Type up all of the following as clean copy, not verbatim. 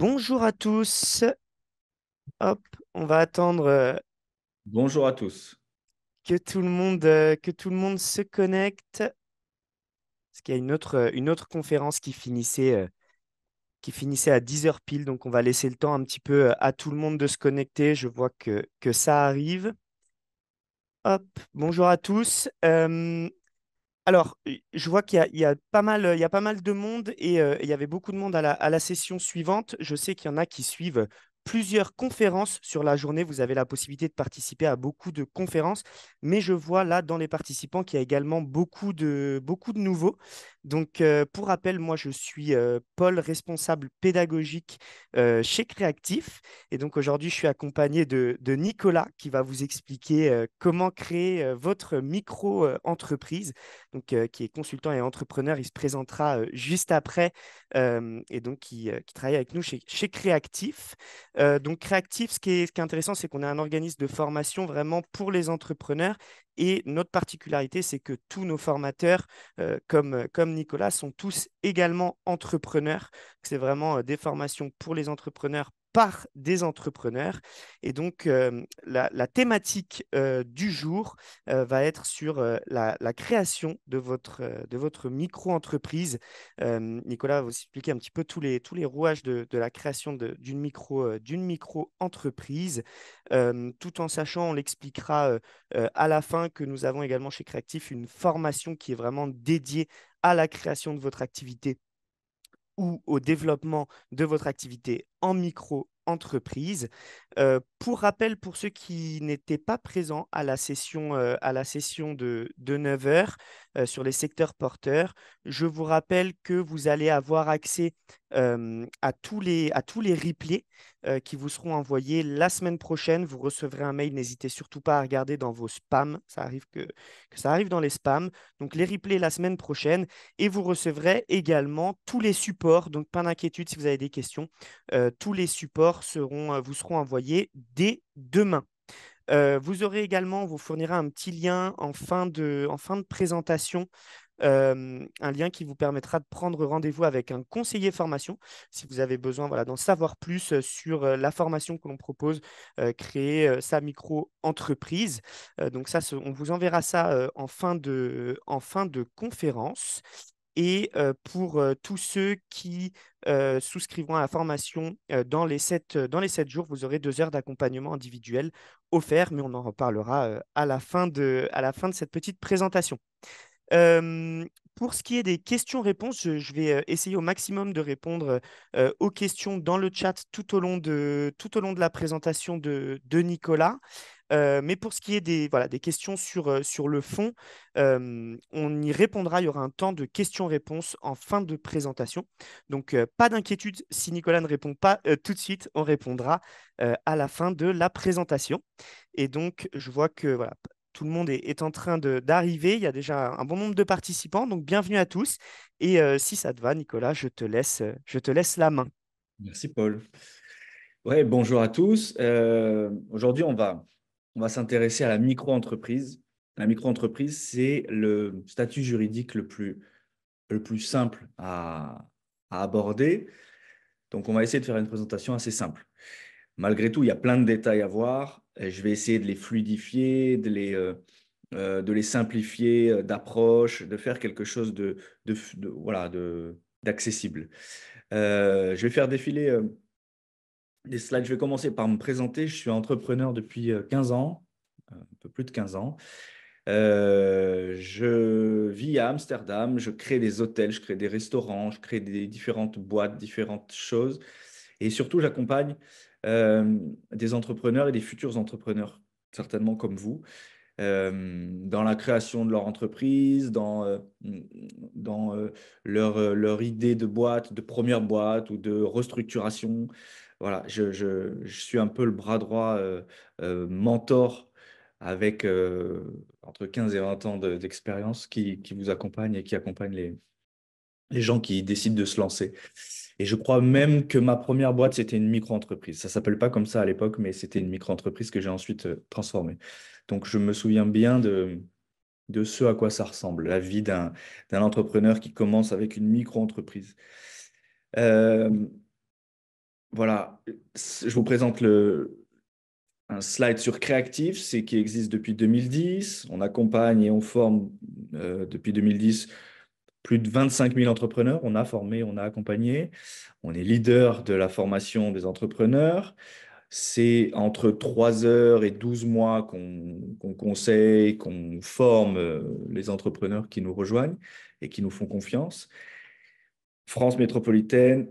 Bonjour à tous. Hop, on va attendre Bonjour à tous. que tout le monde se connecte. Parce qu'il y a une autre conférence qui finissait à 10 heures pile. Donc, on va laisser le temps un petit peu à tout le monde de se connecter. Je vois que ça arrive. Hop, bonjour à tous. Alors, je vois il y a pas mal, il y a pas mal de monde et il y avait beaucoup de monde à la session suivante. Je sais qu'il y en a qui suivent plusieurs conférences sur la journée. Vous avez la possibilité de participer à beaucoup de conférences, mais je vois là dans les participants qu'il y a également beaucoup de nouveaux. Donc, pour rappel, moi, je suis Paul, responsable pédagogique chez Créactif. Et donc, aujourd'hui, je suis accompagné de Nicolas qui va vous expliquer comment créer votre micro-entreprise donc, qui est consultant et entrepreneur. Il se présentera juste après et donc qui travaille avec nous chez Créactif. Donc, Créactif, ce qui est intéressant, c'est qu'on est un organisme de formation vraiment pour les entrepreneurs. Et notre particularité, c'est que tous nos formateurs, comme Nicolas, sont tous également entrepreneurs. C'est vraiment des formations pour les entrepreneurs par des entrepreneurs. Et donc, la thématique du jour va être sur la création de votre micro-entreprise. Nicolas va vous expliquer un petit peu tous les rouages de la création d'une micro-entreprise, tout en sachant, on l'expliquera à la fin, que nous avons également chez Créactif une formation qui est vraiment dédiée à la création de votre activité ou au développement de votre activité en micro-entreprise. Pour rappel, pour ceux qui n'étaient pas présents à la session de 9 heures sur les secteurs porteurs, je vous rappelle que vous allez avoir accès à tous les replays qui vous seront envoyés la semaine prochaine. Vous recevrez un mail, n'hésitez surtout pas à regarder dans vos spams, ça arrive que ça arrive dans les spams. Donc les replays la semaine prochaine. Et vous recevrez également tous les supports. Donc, pas d'inquiétude si vous avez des questions. Tous les supports vous seront envoyés dès demain. Vous aurez également, on vous fournira un petit lien en fin de présentation, un lien qui vous permettra de prendre rendez-vous avec un conseiller formation si vous avez besoin voilà, d'en savoir plus sur la formation que l'on propose, créer sa micro-entreprise. Donc ça, on vous enverra ça en fin de conférence. Et pour tous ceux qui souscrivront à la formation dans les 7 jours, vous aurez 2 heures d'accompagnement individuel offert, mais on en reparlera à la fin de cette petite présentation. Pour ce qui est des questions-réponses, je vais essayer au maximum de répondre aux questions dans le chat tout au long de la présentation de Nicolas. Mais pour ce qui est voilà, des questions sur le fond, on y répondra. Il y aura un temps de questions-réponses en fin de présentation. Donc, pas d'inquiétude si Nicolas ne répond pas tout de suite, on répondra à la fin de la présentation. Et donc, je vois que voilà, tout le monde est en train d'arriver. Il y a déjà un bon nombre de participants, donc bienvenue à tous. Et si ça te va, Nicolas, je te laisse la main. Merci Paul. Ouais, bonjour à tous. Aujourd'hui, on va s'intéresser à la micro-entreprise. La micro-entreprise, c'est le statut juridique le plus simple à aborder. Donc, on va essayer de faire une présentation assez simple. Malgré tout, il y a plein de détails à voir. Et je vais essayer de les fluidifier, de les simplifier, d'approche, de faire quelque chose voilà, d'accessible. Je vais faire défiler les slides. Je vais commencer par me présenter. Je suis entrepreneur depuis 15 ans, un peu plus de 15 ans. Je vis à Amsterdam, je crée des hôtels, je crée des restaurants, je crée des différentes boîtes, différentes choses. Et surtout, j'accompagne des entrepreneurs et des futurs entrepreneurs, certainement comme vous, dans la création de leur entreprise, dans leur idée de boîte, de première boîte ou de restructuration. Voilà, je suis un peu le bras droit mentor avec entre 15 et 20 ans d'expérience qui vous accompagne et qui accompagne les gens qui décident de se lancer. Et je crois même que ma première boîte, c'était une micro-entreprise. Ça ne s'appelle pas comme ça à l'époque, mais c'était une micro-entreprise que j'ai ensuite transformée. Donc, je me souviens bien de ce à quoi ça ressemble, la vie d'un entrepreneur qui commence avec une micro-entreprise. Euh, voilà, je vous présente un slide sur Creactive, c'est qui existe depuis 2010. On accompagne et on forme depuis 2010 plus de 25 000 entrepreneurs. On a formé, on a accompagné. On est leader de la formation des entrepreneurs. C'est entre 3 heures et 12 mois qu'on conseille, qu'on forme les entrepreneurs qui nous rejoignent et qui nous font confiance. France métropolitaine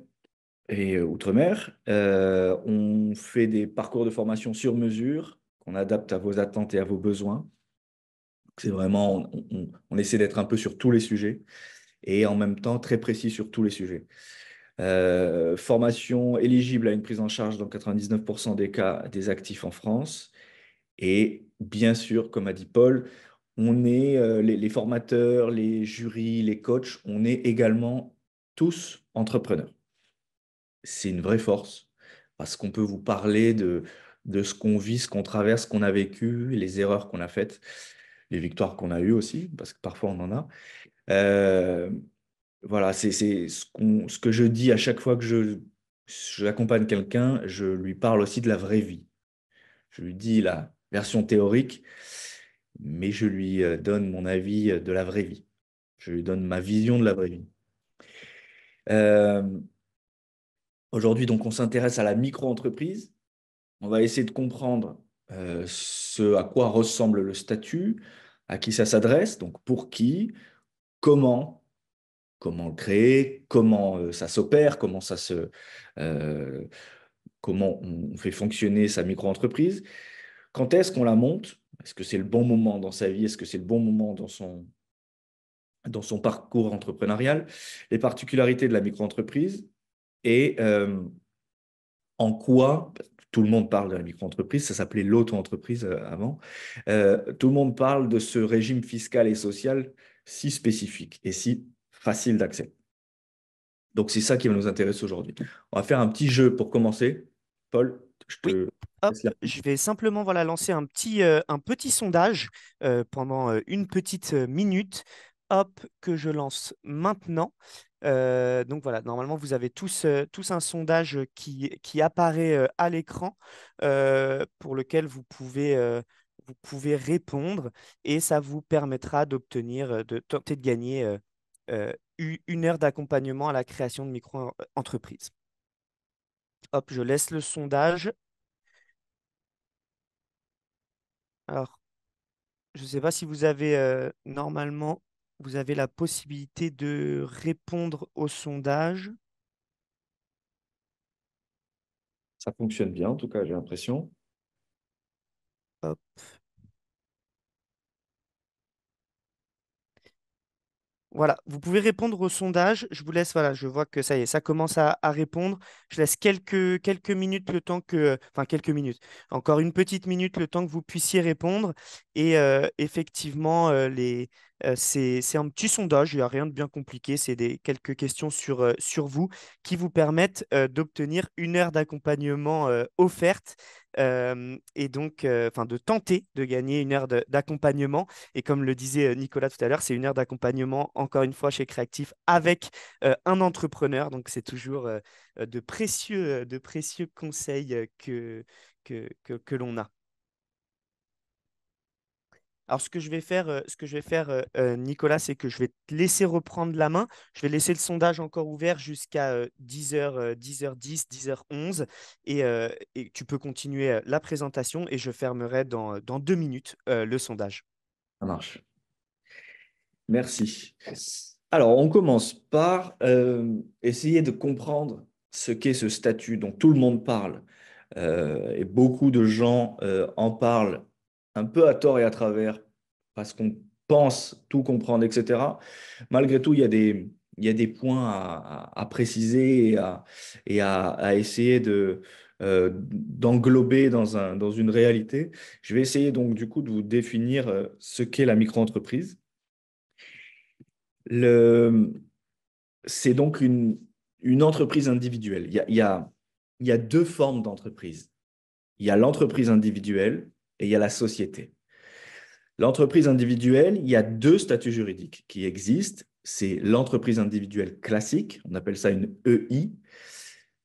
et Outre-mer, on fait des parcours de formation sur mesure qu'on adapte à vos attentes et à vos besoins. C'est vraiment, on essaie d'être un peu sur tous les sujets et en même temps très précis sur tous les sujets. Formation éligible à une prise en charge dans 99% des cas des actifs en France. Et bien sûr, comme a dit Paul, on est les formateurs, les jurys, les coachs, on est également tous entrepreneurs. C'est une vraie force parce qu'on peut vous parler de ce qu'on vit, ce qu'on traverse, ce qu'on a vécu, les erreurs qu'on a faites, les victoires qu'on a eues aussi, parce que parfois on en a. Euh, voilà, c'est ce que je dis à chaque fois que j'accompagne quelqu'un, je lui parle aussi de la vraie vie. Je lui dis la version théorique, mais je lui donne mon avis de la vraie vie. Je lui donne ma vision de la vraie vie. Euh, Aujourd'hui, donc, on s'intéresse à la micro-entreprise. On va essayer de comprendre ce à quoi ressemble le statut, à qui ça s'adresse, donc pour qui, comment, comment le créer, comment ça s'opère, euh, comment on fait fonctionner sa micro-entreprise, quand est-ce qu'on la monte, est-ce que c'est le bon moment dans sa vie, est-ce que c'est le bon moment dans son parcours entrepreneurial, les particularités de la micro-entreprise et en quoi, tout le monde parle de la micro-entreprise, ça s'appelait l'auto-entreprise avant, tout le monde parle de ce régime fiscal et social si spécifique et si facile d'accès. Donc, c'est ça qui va nous intéresser aujourd'hui. On va faire un petit jeu pour commencer. Paul, je Oui, te hop, laisse la... je vais simplement voilà, lancer un petit sondage pendant une petite minute. Hop, que je lance maintenant. Donc voilà, normalement, vous avez tous un sondage qui apparaît à l'écran pour lequel vous pouvez répondre et ça vous permettra d'obtenir, de tenter de gagner une heure d'accompagnement à la création de micro-entreprises. Hop, je laisse le sondage. Alors, je ne sais pas si vous avez normalement, vous avez la possibilité de répondre au sondage. Ça fonctionne bien, en tout cas, j'ai l'impression. Hop. Voilà, vous pouvez répondre au sondage. Je vous laisse, voilà, je vois que ça y est, ça commence à répondre. Je laisse quelques minutes le temps que, enfin quelques minutes, encore une petite minute le temps que vous puissiez répondre. Et effectivement, c'est un petit sondage, il n'y a rien de bien compliqué. C'est quelques questions sur vous qui vous permettent d'obtenir une heure d'accompagnement offerte. Et donc, enfin, de tenter de gagner une heure d'accompagnement. Et comme le disait Nicolas tout à l'heure, c'est une heure d'accompagnement, encore une fois, chez Creactif avec un entrepreneur. Donc, c'est toujours de précieux conseils que l'on a. Alors, ce que je vais faire Nicolas, c'est que je vais te laisser reprendre la main. Je vais laisser le sondage encore ouvert jusqu'à 10h, 10h10, 10h11. Et tu peux continuer la présentation et je fermerai dans 2 minutes le sondage. Ça marche. Merci. Alors, on commence par essayer de comprendre ce qu'est ce statut dont tout le monde parle. Et beaucoup de gens en parlent un peu à tort et à travers parce qu'on pense tout comprendre, etc. Malgré tout, il y a des points à préciser et à essayer d'englober dans une réalité. Je vais essayer donc du coup de vous définir ce qu'est la micro-entreprise. Le, c'est donc une entreprise individuelle. Il y a deux formes d'entreprise. Il y a l'entreprise individuelle et il y a la société. L'entreprise individuelle, il y a deux statuts juridiques qui existent. C'est l'entreprise individuelle classique, on appelle ça une EI,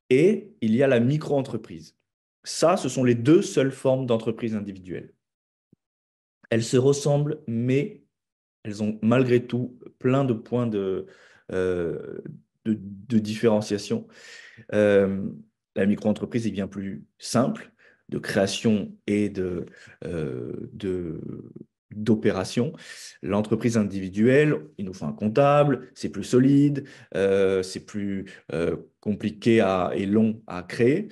et il y a la micro-entreprise. Ça, ce sont les deux seules formes d'entreprise individuelle. Elles se ressemblent, mais elles ont malgré tout plein de points euh, de différenciation. Euh, la micro-entreprise est bien plus simple de création et d'opération. L'entreprise individuelle, il nous faut un comptable, c'est plus solide, c'est plus compliqué et long à créer.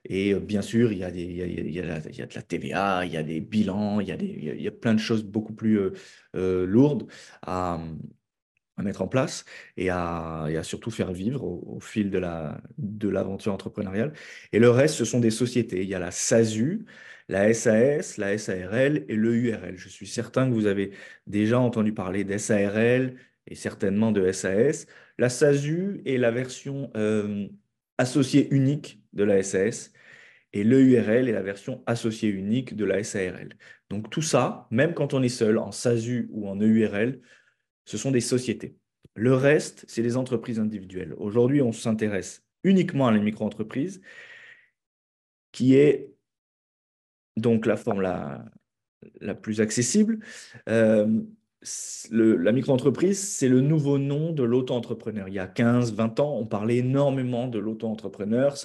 Et bien sûr, il y a il y a de la TVA, il y a des bilans, il y a plein de choses beaucoup plus lourdes à, à mettre en place et à surtout faire vivre au fil de l'aventure entrepreneuriale. Et le reste, ce sont des sociétés. Il y a la SASU, la SAS, la SARL et le URL. Je suis certain que vous avez déjà entendu parler d'SARL et certainement de SAS. La SASU est la version associée unique de la SAS et le URL est la version associée unique de la SARL. Donc tout ça, même quand on est seul en SASU ou en EURL, ce sont des sociétés. Le reste, c'est des entreprises individuelles. Aujourd'hui, on s'intéresse uniquement à la micro-entreprise, qui est donc la forme la plus accessible. Euh, la micro-entreprise, c'est le nouveau nom de l'auto-entrepreneur. Il y a 15, 20 ans, on parlait énormément de l'auto-entrepreneur.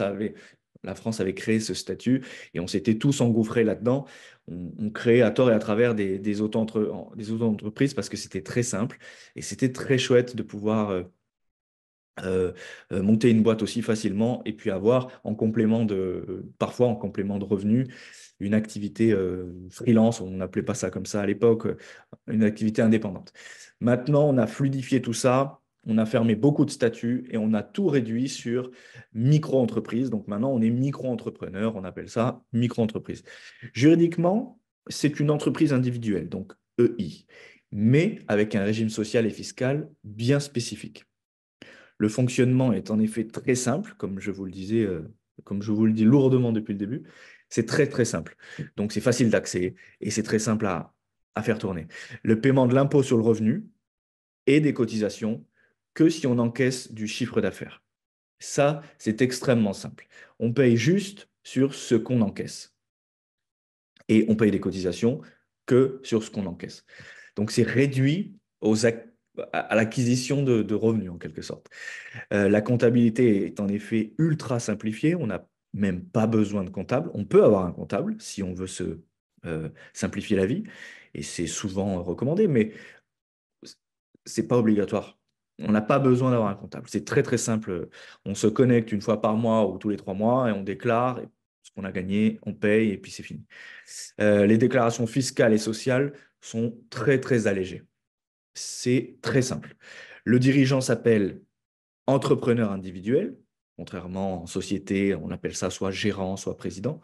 La France avait créé ce statut et on s'était tous engouffrés là-dedans. On créait à tort et à travers des auto-entreprises parce que c'était très simple et c'était très chouette de pouvoir monter une boîte aussi facilement et puis avoir parfois en complément de revenus, une activité freelance, on n'appelait pas ça comme ça à l'époque, une activité indépendante. Maintenant, on a fluidifié tout ça, on a fermé beaucoup de statuts et on a tout réduit sur micro-entreprise. Donc maintenant, on est micro-entrepreneur, on appelle ça micro-entreprise. Juridiquement, c'est une entreprise individuelle, donc EI, mais avec un régime social et fiscal bien spécifique. Le fonctionnement est en effet très simple, comme je vous le disais, comme je vous le dis lourdement depuis le début. C'est très, très simple. Donc, c'est facile d'accès et c'est très simple à faire tourner. Le paiement de l'impôt sur le revenu et des cotisations que si on encaisse du chiffre d'affaires. Ça, c'est extrêmement simple. On paye juste sur ce qu'on encaisse. Et on paye des cotisations que sur ce qu'on encaisse. Donc, c'est réduit à l'acquisition de revenus, en quelque sorte. La comptabilité est en effet ultra simplifiée. On n'a même pas besoin de comptable. On peut avoir un comptable si on veut se simplifier la vie. Et c'est souvent recommandé, mais c'est pas obligatoire. On n'a pas besoin d'avoir un comptable. C'est très, très simple. On se connecte une fois par mois ou tous les 3 mois et on déclare ce qu'on a gagné, on paye et puis c'est fini. Les déclarations fiscales et sociales sont très, très allégées. C'est très simple. Le dirigeant s'appelle entrepreneur individuel, contrairement en société, on appelle ça soit gérant, soit président.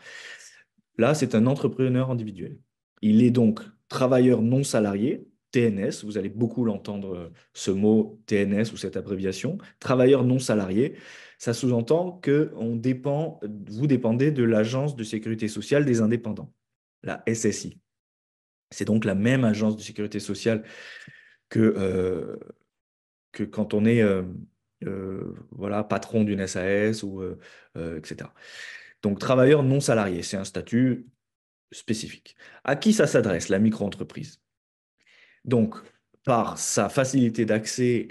Là, c'est un entrepreneur individuel. Il est donc travailleur non salarié, TNS, vous allez beaucoup l'entendre, ce mot TNS ou cette abréviation, travailleur non salarié. Ça sous-entend que vous dépendez de l'Agence de sécurité sociale des indépendants, la SSI. C'est donc la même agence de sécurité sociale que quand on est voilà, patron d'une SAS ou etc. Donc, travailleur non salarié, c'est un statut spécifique. À qui ça s'adresse, la micro-entreprise? Donc, par sa facilité d'accès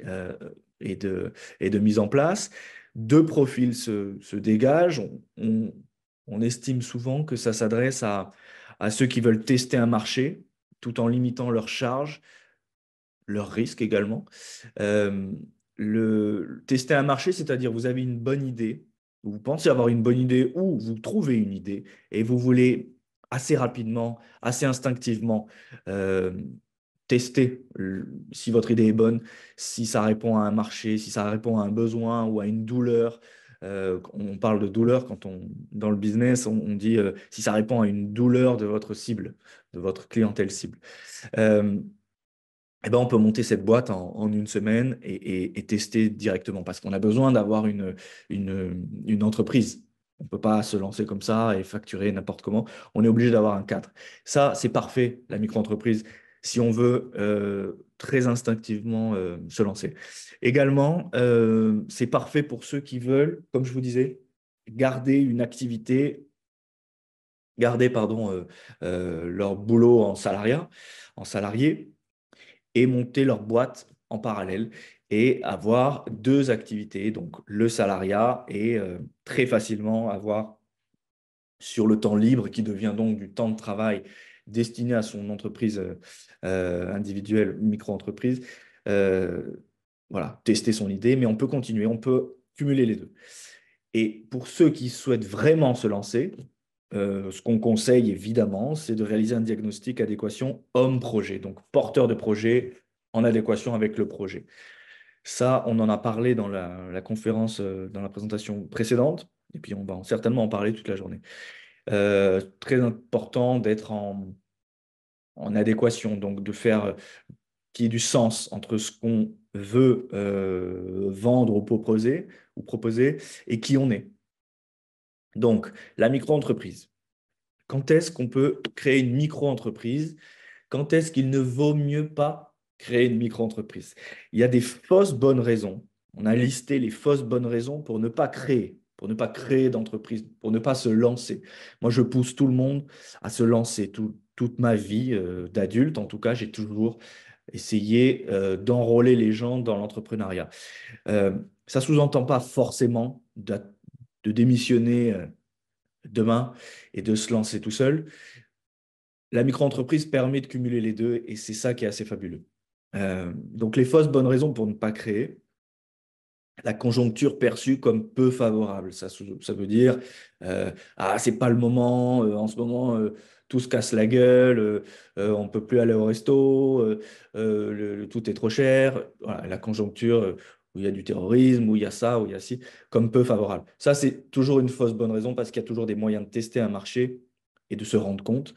et de mise en place, deux profils se dégagent. On estime souvent que ça s'adresse à ceux qui veulent tester un marché tout en limitant leurs charges, leurs risques également. Euh, Tester un marché, c'est-à-dire vous avez une bonne idée, vous pensez avoir une bonne idée ou vous trouvez une idée et vous voulez assez rapidement, assez instinctivement euh, tester si votre idée est bonne, si ça répond à un marché, si ça répond à un besoin ou à une douleur. On parle de douleur dans le business, on dit si ça répond à une douleur de votre cible, de votre clientèle cible. Euh, eh ben, on peut monter cette boîte en une semaine et tester directement parce qu'on a besoin d'avoir une entreprise. On ne peut pas se lancer comme ça et facturer n'importe comment. On est obligé d'avoir un cadre. Ça, c'est parfait, la micro-entreprise, si on veut très instinctivement se lancer. Également, c'est parfait pour ceux qui veulent, comme je vous disais, garder une activité, garder pardon, leur boulot en salarié, et monter leur boîte en parallèle et avoir deux activités, donc le salariat et très facilement avoir sur le temps libre qui devient donc du temps de travail destiné à son entreprise individuelle, micro-entreprise, euh, voilà, tester son idée, mais on peut continuer, on peut cumuler les deux. Et pour ceux qui souhaitent vraiment se lancer, ce qu'on conseille évidemment, c'est de réaliser un diagnostic adéquation homme-projet, donc porteur de projet en adéquation avec le projet. Ça, on en a parlé dans la conférence, dans la présentation précédente, et puis on va certainement en parler toute la journée. Très important d'être en adéquation, donc de faire qu'il y ait du sens entre ce qu'on veut vendre ou proposer et qui on est. Donc, la micro-entreprise. Quand est-ce qu'on peut créer une micro-entreprise? Quand est-ce qu'il ne vaut mieux pas créer une micro-entreprise? Il y a des fausses bonnes raisons. On a listé les fausses bonnes raisons pour ne pas créer d'entreprise, pour ne pas se lancer. Moi, je pousse tout le monde à se lancer. Toute ma vie d'adulte, en tout cas, j'ai toujours essayé d'enrôler les gens dans l'entrepreneuriat. Ça ne sous-entend pas forcément de démissionner demain et de se lancer tout seul. La micro-entreprise permet de cumuler les deux et c'est ça qui est assez fabuleux. Donc, les fausses bonnes raisons pour ne pas créer, la conjoncture perçue comme peu favorable. Ça veut dire, ah, c'est pas le moment, en ce moment, tout se casse la gueule, on peut plus aller au resto, tout est trop cher. Voilà, la conjoncture où il y a du terrorisme, où il y a ça, où il y a ci, comme peu favorable. Ça, c'est toujours une fausse bonne raison parce qu'il y a toujours des moyens de tester un marché et de se rendre compte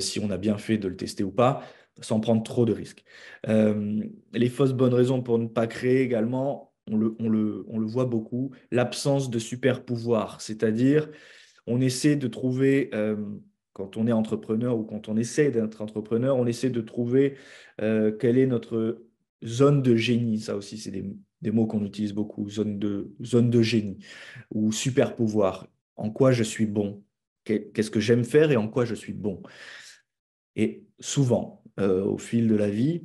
si on a bien fait de le tester ou pas, sans prendre trop de risques. Les fausses bonnes raisons pour ne pas créer également, on le voit beaucoup, l'absence de super pouvoir, c'est-à-dire on essaie de trouver, quand on est entrepreneur ou quand on essaie d'être entrepreneur, on essaie de trouver quelle est notre zone de génie. Ça aussi, c'est des mots qu'on utilise beaucoup, zone de génie ou super pouvoir. En quoi je suis bon? Qu'est-ce que j'aime faire et en quoi je suis bon? Et souvent, au fil de la vie,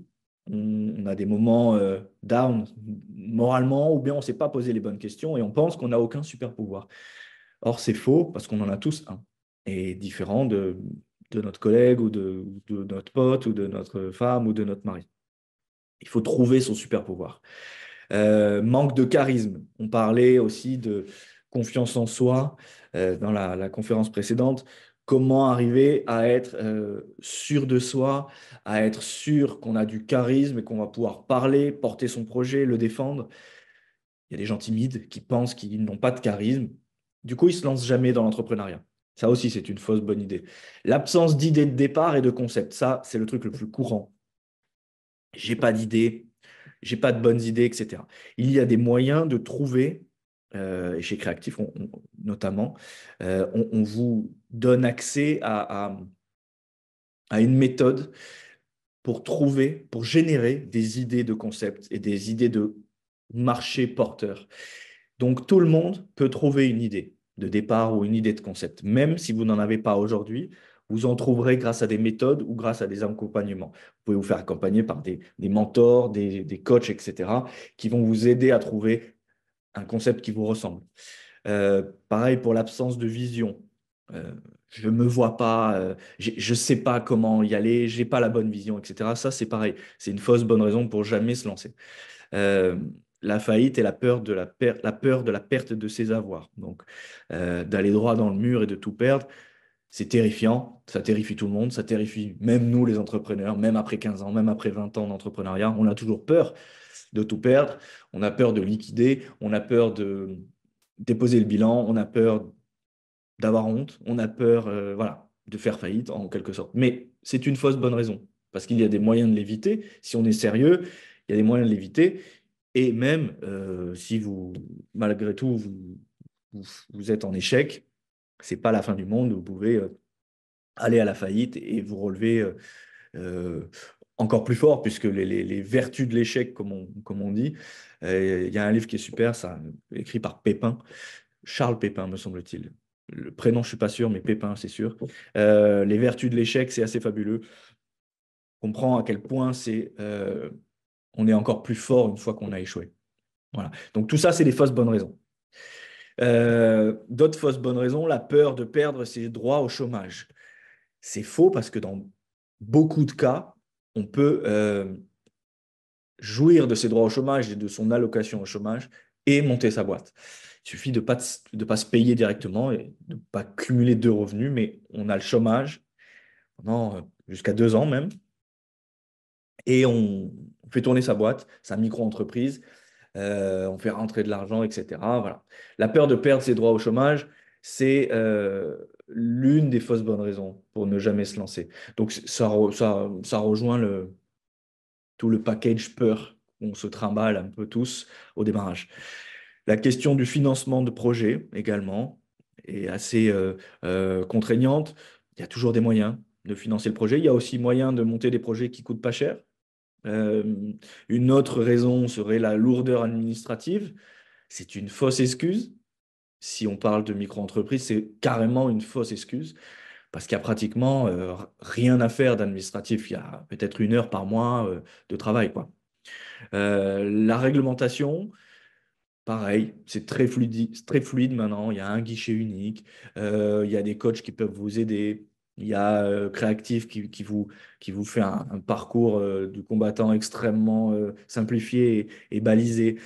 on a des moments down moralement, ou bien on ne s'est pas posé les bonnes questions et on pense qu'on n'a aucun super pouvoir. Or, c'est faux parce qu'on en a tous un, et différent de notre collègue ou de notre pote ou de notre femme ou de notre mari. Il faut trouver son super pouvoir. Manque de charisme. On parlait aussi de confiance en soi dans la conférence précédente. Comment arriver à être sûr de soi, à être sûr qu'on a du charisme et qu'on va pouvoir parler, porter son projet, le défendre. Il y a des gens timides qui pensent qu'ils n'ont pas de charisme. Du coup, ils ne se lancent jamais dans l'entrepreneuriat. Ça aussi, c'est une fausse bonne idée. L'absence d'idée de départ et de concept, ça, c'est le truc le plus courant. J'ai pas d'idée, j'ai pas de bonnes idées, etc. Il y a des moyens de trouver, et chez Créatif notamment, on vous donne accès à une méthode pour trouver, pour générer des idées de concept et des idées de marché porteur. Donc tout le monde peut trouver une idée de départ ou une idée de concept. Même si vous n'en avez pas aujourd'hui, vous en trouverez grâce à des méthodes ou grâce à des accompagnements. Vous pouvez vous faire accompagner par des mentors, des coachs, etc., qui vont vous aider à trouver un concept qui vous ressemble. Pareil pour l'absence de vision. Je ne me vois pas, je ne sais pas comment y aller, je n'ai pas la bonne vision, etc. Ça, c'est pareil. C'est une fausse bonne raison pour jamais se lancer. Euh, la faillite et la peur de la perte de ses avoirs. Donc, d'aller droit dans le mur et de tout perdre, c'est terrifiant. Ça terrifie tout le monde. Ça terrifie même nous, les entrepreneurs, même après 15 ans, même après 20 ans d'entrepreneuriat. On a toujours peur de tout perdre. On a peur de liquider. On a peur de déposer le bilan. On a peur d'avoir honte. On a peur, voilà, de faire faillite en quelque sorte. Mais c'est une fausse bonne raison. Parce qu'il y a des moyens de l'éviter. Si on est sérieux, il y a des moyens de l'éviter. Et même si vous, malgré tout, vous êtes en échec, c'est pas la fin du monde. Vous pouvez aller à la faillite et vous relever euh, encore plus fort, puisque les vertus de l'échec, comme on dit, il y a un livre qui est super, ça, écrit par Pépin, Charles Pépin, me semble-t-il. Le prénom, je ne suis pas sûr, mais Pépin, c'est sûr. Les vertus de l'échec, c'est assez fabuleux. On comprend à quel point on est encore plus fort une fois qu'on a échoué. Voilà. Donc tout ça, c'est des fausses bonnes raisons. D'autres fausses bonnes raisons, la peur de perdre ses droits au chômage. C'est faux parce que dans beaucoup de cas, on peut jouir de ses droits au chômage et de son allocation au chômage et monter sa boîte. Il suffit de ne pas se payer directement et de ne pas cumuler deux revenus, mais on a le chômage pendant jusqu'à 2 ans même, et on fait tourner sa boîte, sa micro-entreprise, on fait rentrer de l'argent, etc. Voilà. La peur de perdre ses droits au chômage, c'est l'une des fausses bonnes raisons pour ne jamais se lancer. Donc ça rejoint tout le package peur qu'on se trimballe un peu tous au démarrage. La question du financement de projet également est assez contraignante. Il y a toujours des moyens de financer le projet. Il y a aussi moyen de monter des projets qui coûtent pas cher. Une autre raison serait la lourdeur administrative. C'est une fausse excuse. Si on parle de micro-entreprise, c'est carrément une fausse excuse parce qu'il y a pratiquement rien à faire d'administratif. Il y a peut-être 1 heure par mois de travail, quoi. La réglementation, pareil, c'est très fluide maintenant. Il y a un guichet unique. Il y a des coachs qui peuvent vous aider. Il y a Créactif qui vous fait un parcours du combattant extrêmement simplifié et balisé.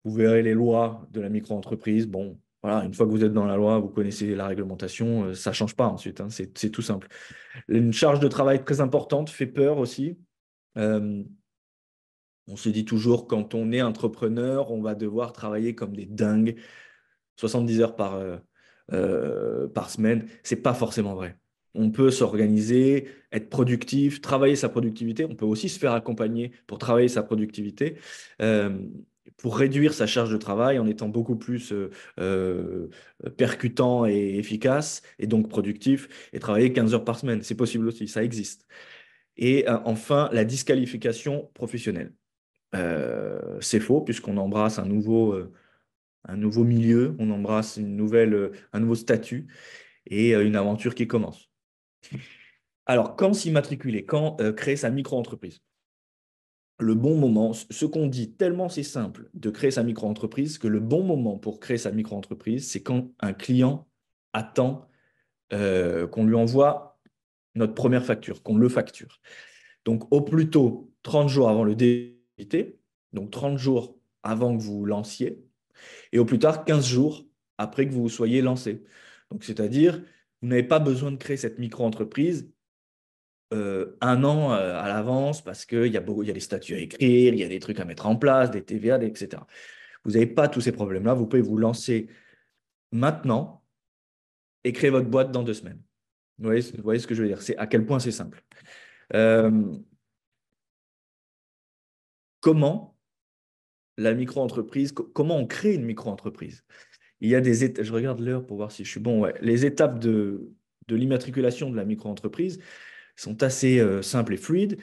Vous verrez les lois de la micro-entreprise. Bon, voilà, une fois que vous êtes dans la loi, vous connaissez la réglementation, ça ne change pas ensuite, hein, c'est tout simple. Une charge de travail très importante fait peur aussi. Euh, on se dit toujours, quand on est entrepreneur, on va devoir travailler comme des dingues, 70 heures par semaine. Ce n'est pas forcément vrai. On peut s'organiser, être productif, travailler sa productivité. On peut aussi se faire accompagner pour travailler sa productivité, euh, pour réduire sa charge de travail en étant beaucoup plus euh, percutant et efficace, et donc productif, et travailler 15 heures par semaine. C'est possible aussi, ça existe. Et enfin, la disqualification professionnelle. C'est faux puisqu'on embrasse un nouveau milieu, on embrasse un nouveau statut et une aventure qui commence. Alors, quand s'immatriculer, quand créer sa micro-entreprise? Le bon moment, ce qu'on dit tellement c'est simple de créer sa micro-entreprise que le bon moment pour créer sa micro-entreprise, c'est quand un client attend qu'on lui envoie notre première facture, qu'on le facture. Donc, au plus tôt, 30 jours avant le débité, donc 30 jours avant que vous lanciez, et au plus tard 15 jours après que vous soyez lancé. Donc, c'est-à-dire, vous n'avez pas besoin de créer cette micro-entreprise 1 an à l'avance parce qu'il y a des statuts à écrire, il y a des trucs à mettre en place, des TVA, etc. Vous n'avez pas tous ces problèmes-là. Vous pouvez vous lancer maintenant et créer votre boîte dans 2 semaines. Vous voyez ce que je veux dire? C'est à quel point c'est simple. Euh, comment la micro-entreprise, comment on crée une micro-entreprise? Il y a des étapes, je regarde l'heure pour voir si je suis bon. Ouais. Les étapes de l'immatriculation de la micro-entreprise sont assez simples et fluides.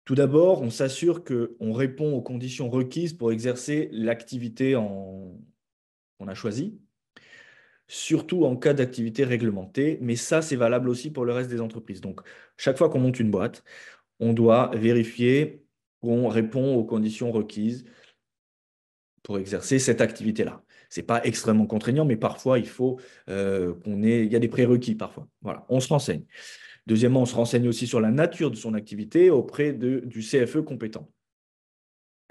Tout d'abord, on s'assure qu'on répond aux conditions requises pour exercer l'activité qu'on a choisie, surtout en cas d'activité réglementée, mais ça, c'est valable aussi pour le reste des entreprises. Donc, chaque fois qu'on monte une boîte, on doit vérifier qu'on répond aux conditions requises pour exercer cette activité-là. Ce n'est pas extrêmement contraignant, mais parfois, il y a des prérequis parfois. Voilà, on se renseigne. Deuxièmement, on se renseigne aussi sur la nature de son activité auprès du CFE compétent,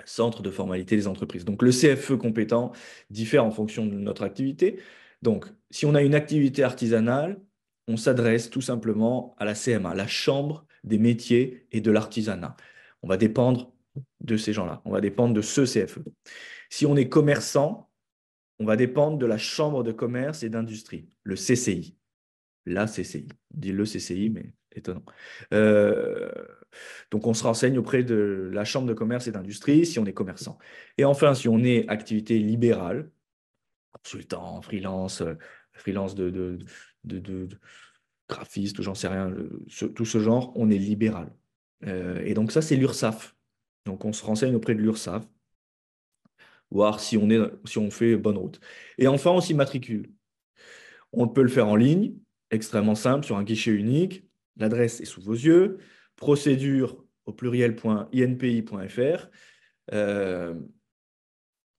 Centre de formalité des entreprises. Donc, le CFE compétent diffère en fonction de notre activité. Donc, si on a une activité artisanale, on s'adresse tout simplement à la CMA, la Chambre des métiers et de l'artisanat. On va dépendre de ces gens-là, on va dépendre de ce CFE. Si on est commerçant, on va dépendre de la Chambre de commerce et d'industrie, le CCI. La CCI. On dit le CCI, mais étonnant. Euh, donc, on se renseigne auprès de la Chambre de commerce et d'industrie si on est commerçant. Et enfin, si on est activité libérale, consultant, freelance de graphiste ou j'en sais rien, tout ce genre, on est libéral. Et donc, ça, c'est l'URSSAF. Donc, on se renseigne auprès de l'URSSAF voir si on fait bonne route. Et enfin, on s'immatricule. On peut le faire en ligne, extrêmement simple, sur un guichet unique. L'adresse est sous vos yeux. Procédure au pluriel.inpi.fr. Euh,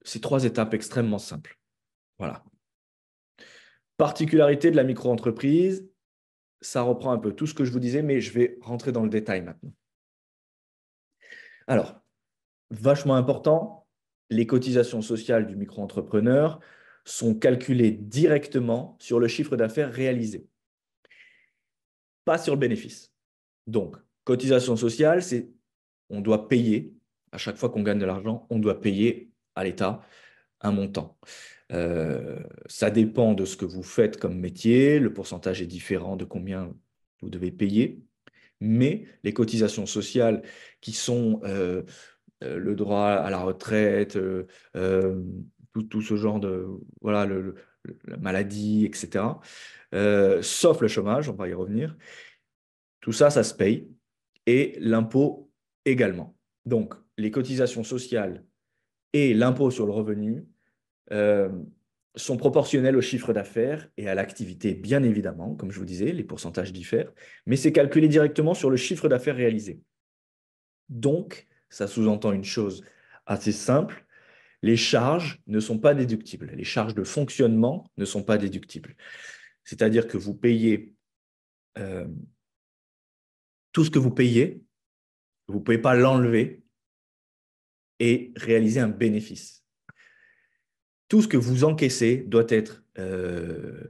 c'est 3 étapes extrêmement simples. Voilà. Particularité de la micro-entreprise, ça reprend un peu tout ce que je vous disais, mais je vais rentrer dans le détail maintenant. Alors, vachement important, les cotisations sociales du micro-entrepreneur sont calculées directement sur le chiffre d'affaires réalisé, pas sur le bénéfice. Donc, cotisation sociale, c'est on doit payer, à chaque fois qu'on gagne de l'argent, on doit payer à l'État un montant. Ça dépend de ce que vous faites comme métier, le pourcentage est différent de combien vous devez payer, mais les cotisations sociales qui sont le droit à la retraite, tout ce genre de, voilà, la maladie, etc., sauf le chômage, on va y revenir, tout ça, ça se paye, et l'impôt également. Donc, les cotisations sociales et l'impôt sur le revenu euh, sont proportionnels au chiffre d'affaires et à l'activité, bien évidemment, comme je vous disais, les pourcentages diffèrent, mais c'est calculé directement sur le chiffre d'affaires réalisé. Donc, ça sous-entend une chose assez simple, les charges ne sont pas déductibles. Les charges de fonctionnement ne sont pas déductibles. C'est-à-dire que vous payez euh, tout ce que vous payez, vous ne pouvez pas l'enlever et réaliser un bénéfice. Tout ce que vous encaissez euh,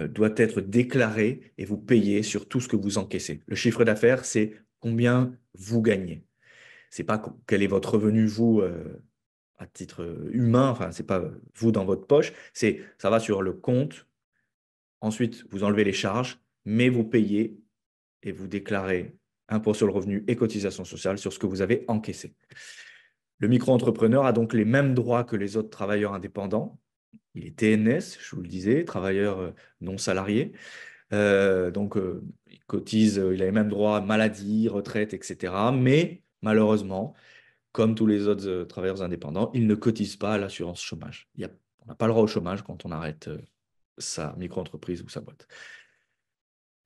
doit être déclaré et vous payez sur tout ce que vous encaissez. Le chiffre d'affaires, c'est combien vous gagnez. C'est pas quel est votre revenu, vous, à titre humain, enfin, c'est pas vous dans votre poche, c'est ça va sur le compte. Ensuite, vous enlevez les charges, mais vous payez et vous déclarez impôt sur le revenu et cotisation sociale sur ce que vous avez encaissé. Le micro-entrepreneur a donc les mêmes droits que les autres travailleurs indépendants. Il est TNS, je vous le disais, travailleur non salarié. Il cotise, il a les mêmes droits, maladie, retraite, etc. Mais malheureusement, comme tous les autres travailleurs indépendants, il ne cotise pas à l'assurance chômage. On n'a pas le droit au chômage quand on arrête sa micro-entreprise ou sa boîte.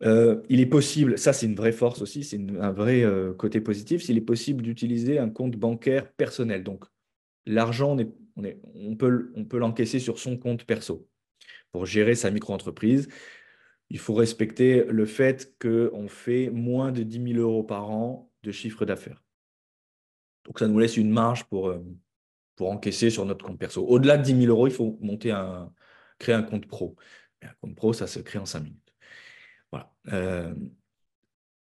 Il est possible, ça c'est une vraie force aussi, c'est un vrai côté positif, il est possible d'utiliser un compte bancaire personnel. Donc l'argent, on peut l'encaisser sur son compte perso. Pour gérer sa micro-entreprise, il faut respecter le fait qu'on fait moins de 10 000 euros par an de chiffre d'affaires. Donc ça nous laisse une marge pour encaisser sur notre compte perso. Au-delà de 10 000 euros, il faut créer un compte pro. Et un compte pro, ça se crée en 5 minutes. Voilà.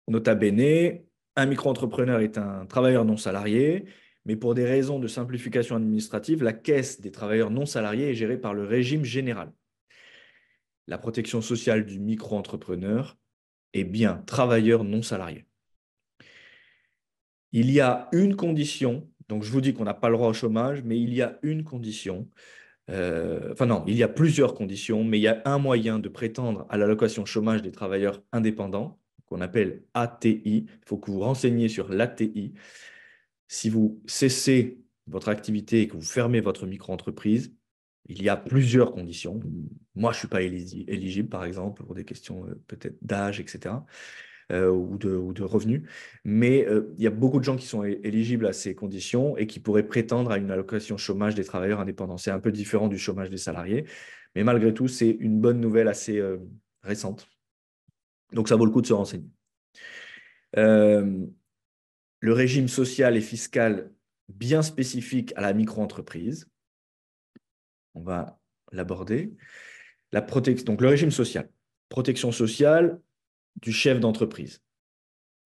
Nota bene, un micro-entrepreneur est un travailleur non salarié, mais pour des raisons de simplification administrative, la caisse des travailleurs non salariés est gérée par le régime général. La protection sociale du micro-entrepreneur est bien travailleur non salarié. Il y a une condition, donc je vous dis qu'on n'a pas le droit au chômage, mais il y a une condition. Enfin non, il y a plusieurs conditions, mais il y a un moyen de prétendre à l'allocation chômage des travailleurs indépendants, qu'on appelle ATI. Il faut que vous renseigniez sur l'ATI. Si vous cessez votre activité et que vous fermez votre micro-entreprise, il y a plusieurs conditions. Moi, je ne suis pas éligible, par exemple, pour des questions peut-être d'âge, etc., ou de revenus. Mais il y a beaucoup de gens qui sont éligibles à ces conditions et qui pourraient prétendre à une allocation chômage des travailleurs indépendants. C'est un peu différent du chômage des salariés, mais malgré tout, c'est une bonne nouvelle assez récente. Donc, ça vaut le coup de se renseigner. Euh, le régime social et fiscal bien spécifique à la micro-entreprise, on va l'aborder. Donc, le régime social, protection sociale du chef d'entreprise.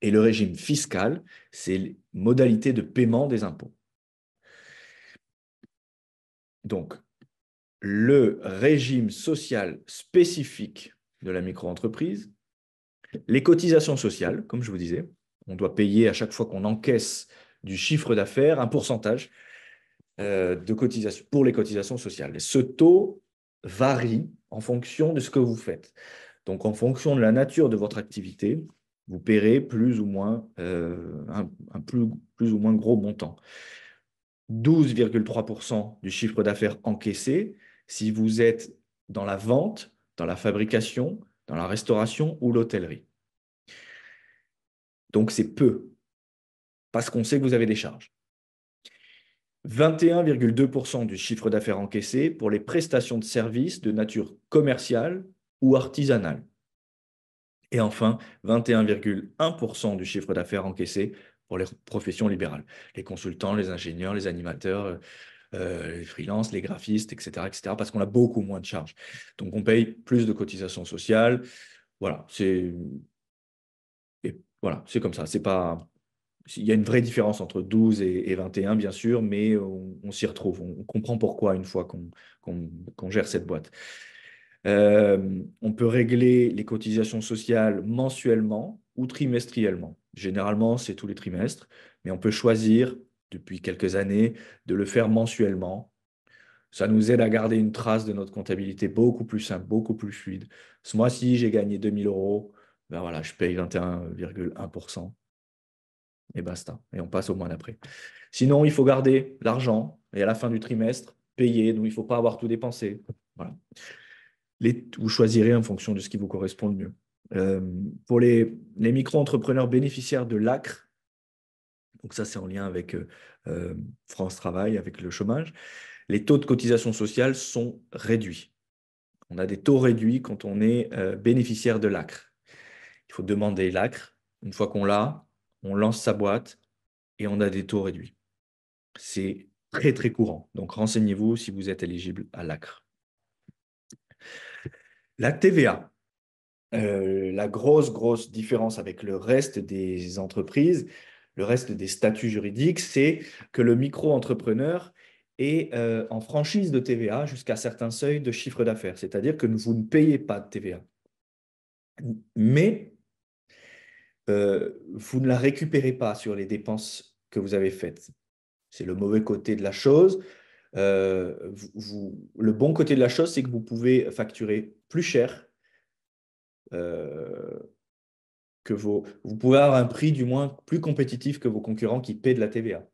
Et le régime fiscal, c'est les modalités de paiement des impôts. Donc, le régime social spécifique de la micro-entreprise, les cotisations sociales, comme je vous disais, on doit payer à chaque fois qu'on encaisse du chiffre d'affaires un pourcentage de cotisation pour les cotisations sociales. Et ce taux varie en fonction de ce que vous faites. Donc, en fonction de la nature de votre activité, vous paierez plus ou moins un plus ou moins gros montant. 12,3% du chiffre d'affaires encaissé si vous êtes dans la vente, dans la fabrication, dans la restauration ou l'hôtellerie. Donc, c'est peu, parce qu'on sait que vous avez des charges. 21,2% du chiffre d'affaires encaissé pour les prestations de services de nature commerciale ou artisanale. Et enfin, 21,1% du chiffre d'affaires encaissé pour les professions libérales, les consultants, les ingénieurs, les animateurs, les freelances, les graphistes, etc., parce qu'on a beaucoup moins de charges. Donc, on paye plus de cotisations sociales. Voilà, c'est comme ça. C'est pas, il y a une vraie différence entre 12 et 21, bien sûr, mais on s'y retrouve. On comprend pourquoi une fois qu'on gère cette boîte. On peut régler les cotisations sociales mensuellement ou trimestriellement. Généralement, c'est tous les trimestres, mais on peut choisir, depuis quelques années, de le faire mensuellement. Ça nous aide à garder une trace de notre comptabilité beaucoup plus simple, beaucoup plus fluide. Ce mois-ci, j'ai gagné 2000 euros. Ben voilà, je paye 21,1% et basta. Et on passe au mois d'après. Sinon, il faut garder l'argent et à la fin du trimestre, payer. Donc, il ne faut pas avoir tout dépensé. Voilà. Vous choisirez en fonction de ce qui vous correspond le mieux. Pour les micro-entrepreneurs bénéficiaires de l'ACRE, donc ça c'est en lien avec France Travail, avec le chômage, les taux de cotisation sociale sont réduits. On a des taux réduits quand on est bénéficiaire de l'ACRE. Il faut demander l'ACRE. Une fois qu'on l'a, on lance sa boîte et on a des taux réduits. C'est très très courant. Donc renseignez-vous si vous êtes éligible à l'ACRE. La TVA. La grosse différence avec le reste des entreprises, le reste des statuts juridiques, c'est que le micro-entrepreneur est en franchise de TVA jusqu'à certains seuils de chiffre d'affaires. C'est-à-dire que vous ne payez pas de TVA. Mais vous ne la récupérez pas sur les dépenses que vous avez faites. C'est le mauvais côté de la chose. Le bon côté de la chose, c'est que vous pouvez facturer plus cher euh, vous pouvez avoir un prix du moins plus compétitif que vos concurrents qui paient de la TVA.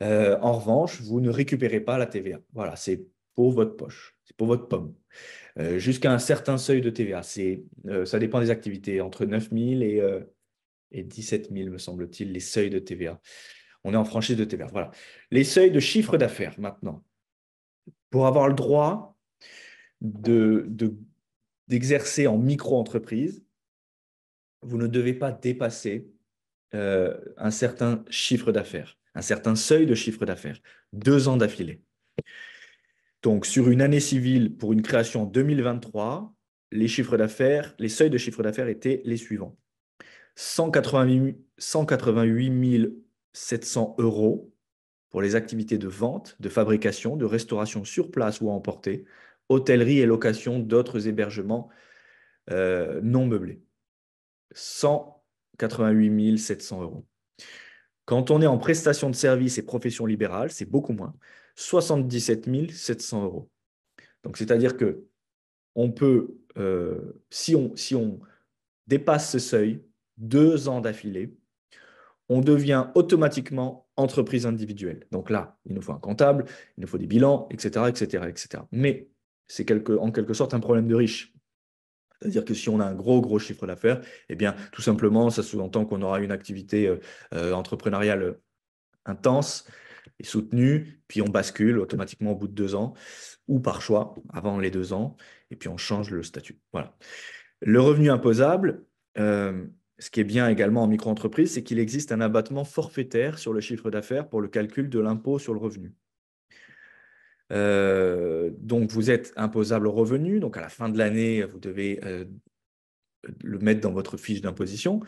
En revanche, vous ne récupérez pas la TVA. Voilà, c'est pour votre poche, c'est pour votre pomme. Jusqu'à un certain seuil de TVA. Ça dépend des activités, entre 9 000 et 17 000, me semble-t-il, les seuils de TVA. On est en franchise de TVA. Voilà. Les seuils de chiffre d'affaires, maintenant. Pour avoir le droit d'exercer en micro-entreprise, vous ne devez pas dépasser un certain chiffre d'affaires, un certain seuil de chiffre d'affaires, 2 ans d'affilée. Donc, sur une année civile pour une création en 2023, les seuils de chiffre d'affaires étaient les suivants. 188 700 euros pour les activités de vente, de fabrication, de restauration sur place ou à emporter, hôtellerie et location d'autres hébergements non meublés. 188 700 euros. Quand on est en prestation de services et profession libérale, c'est beaucoup moins, 77 700 euros. Donc, c'est-à-dire que on peut, si on dépasse ce seuil, 2 ans d'affilée, on devient automatiquement entreprise individuelle. Donc là, il nous faut un comptable, il nous faut des bilans, etc., etc., etc. Mais c'est en quelque sorte un problème de riche. C'est-à-dire que si on a un gros chiffre d'affaires, eh bien, tout simplement, ça sous-entend qu'on aura une activité entrepreneuriale intense et soutenue, puis on bascule automatiquement au bout de 2 ans, ou par choix, avant les 2 ans, et puis on change le statut. Voilà. Le revenu imposable, ce qui est bien également en micro-entreprise, c'est qu'il existe un abattement forfaitaire sur le chiffre d'affaires pour le calcul de l'impôt sur le revenu. Donc, vous êtes imposable au revenu. Donc, à la fin de l'année, vous devez le mettre dans votre feuille d'imposition,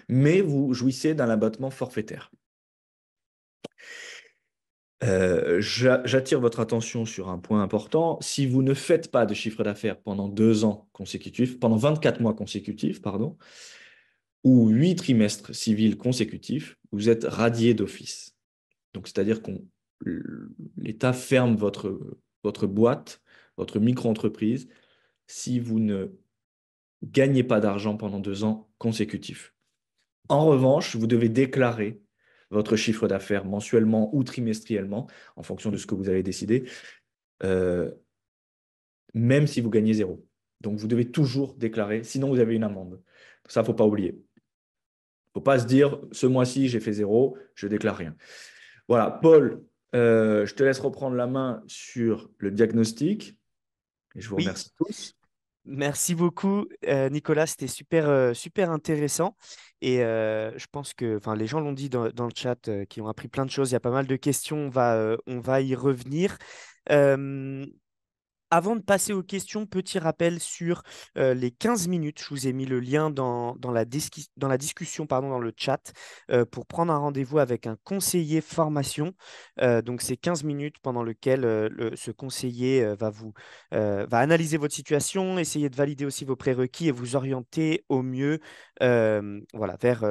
mais vous jouissez d'un abattement forfaitaire. J'attire votre attention sur un point important. Si vous ne faites pas de chiffre d'affaires pendant 2 ans consécutifs, pendant 24 mois consécutifs, pardon, ou 8 trimestres civils consécutifs, vous êtes radié d'office. Donc, c'est-à-dire que l'État ferme votre boîte, votre micro-entreprise, si vous ne gagnez pas d'argent pendant 2 ans consécutifs. En revanche, vous devez déclarer votre chiffre d'affaires mensuellement ou trimestriellement, en fonction de ce que vous avez décidé, euh, même si vous gagnez zéro. Donc, vous devez toujours déclarer, sinon vous avez une amende. Ça, il ne faut pas oublier. Il ne faut pas se dire, ce mois-ci, j'ai fait zéro, je déclare rien. Voilà, Paul, je te laisse reprendre la main sur le diagnostic. Et je vous Oui, remercie tous. merci beaucoup, Nicolas. C'était super, super intéressant. Et je pense que enfin, les gens l'ont dit dans le chat, qui ont appris plein de choses. Il y a pas mal de questions. On va y revenir. Euh, Avant de passer aux questions, petit rappel sur les 15 minutes. Je vous ai mis le lien dans la discussion, pardon, dans le chat, pour prendre un rendez-vous avec un conseiller formation. Donc, c'est 15 minutes pendant lesquelles ce conseiller va analyser votre situation, essayer de valider aussi vos prérequis et vous orienter au mieux voilà, vers